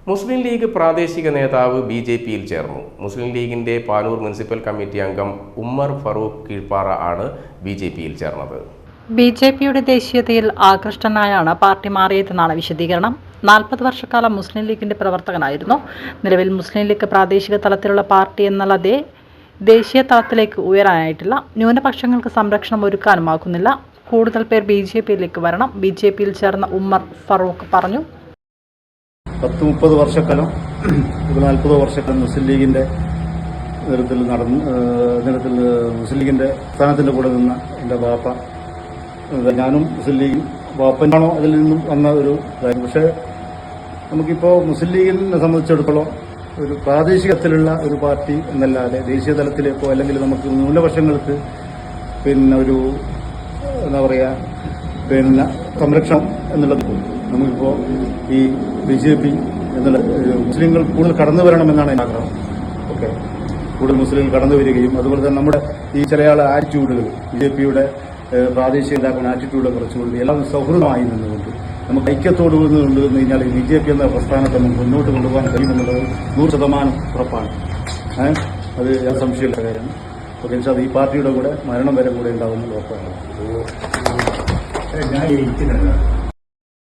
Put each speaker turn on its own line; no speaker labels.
മുസ്ലിം league പ്രാദേശിക നേതാവ് ബിജെപിയിൽ ചേർന്നു. മുസ്ലിം ലീഗിന്റെ പാനൂർ മുനിസിപ്പൽ കമ്മിറ്റി അംഗം ഉമ്മർ ഫറൂഖ് കീഴ്പ്പാറ ആണ് ബിജെപിയിൽ ചേർന്നത്.
ബിജെപിയുടെ ദേശീയതയിൽ ആകൃഷ്ടനായാണ് പാർട്ടി മാറിയതെന്നാണ് വിശദീകരണം. 40 വർഷക്കാലം മുസ്ലിം ലീഗിന്റെ പ്രവർത്തകനായിരുന്നു. നിലവിൽ മുസ്ലിം ലീഗ് പ്രാദേശിക തലത്തിലുള്ള പാർട്ടി എന്നല്ലാതെ ദേശീയ തലത്തിലേക്ക് ഉയരാനായിട്ടില്ല. ന്യൂനപക്ഷങ്ങൾക്ക് സംരക്ഷണം ഒരുക്കാനുമാകുന്നില്ല. കൂടുതൽ പേർ ബിജെപിയിലേക്ക് വരണം. ബിജെപിയിൽ ചേർന്ന ഉമ്മർ ഫറൂഖ് പറഞ്ഞു.
30 വർഷക്കാലം 40 വർഷക്കാലം മുസ്ലിം ലീഗിന്റെ നേതൃത്വത്തിൽ മുസ്ലിം ലീഗിന്റെ സ്ഥാനത്തിന്റെ കൂടെ നിന്ന എന്റെ ബാപ്പ, ഞാനും മുസ്ലിം ലീഗ് ബാപ്പനാണോ അതിൽ നിന്നും വന്ന ഒരു കാര്യം. പക്ഷെ നമുക്കിപ്പോ മുസ്ലിം ലീഗിനെ സംബന്ധിച്ചിടത്തോളം ഒരു പ്രാദേശികത്തിലുള്ള ഒരു പാർട്ടി എന്നല്ലാതെ ദേശീയ തലത്തിലേക്കോ അല്ലെങ്കിൽ നമുക്ക് ന്യൂനപക്ഷങ്ങൾക്ക് ഒരു എന്താ പറയാ സംരക്ഷണം എന്നുള്ളത് നമുക്കിപ്പോ ഈ ബിജെപി എന്നുള്ള മുസ്ലിങ്ങൾ കൂടുതൽ കടന്നു വരണമെന്നാണ് എന്റെ ആഗ്രഹം. ഓക്കെ, കൂടുതൽ മുസ്ലിങ്ങൾ കടന്നു വരികയും അതുപോലെ തന്നെ നമ്മുടെ ഈ ചില ആറ്റിറ്റ്യൂഡുകൾ ബിജെപിയുടെ പ്രാദേശിക നേതാക്കളുടെ ആറ്റിറ്റ്യൂഡ് കുറച്ചുകൊണ്ട് എല്ലാം സൗഹൃദമായി നിന്നുകൊണ്ട് നമുക്ക് ഐക്യത്തോട് നിന്നുകൊണ്ട് കഴിഞ്ഞാൽ ബിജെപി എന്ന പ്രസ്ഥാനത്തെ നമുക്ക് മുന്നോട്ട് കൊണ്ടുപോകാൻ കഴിയുമെന്നുള്ളത് 100% ഉറപ്പാണ്. അത് സംശയമുള്ള കാര്യമാണ്. ഓക്കെ, അത് ഈ പാർട്ടിയുടെ കൂടെ മരണം വരെ കൂടെ ഉണ്ടാവുന്ന ഉറപ്പാണ്.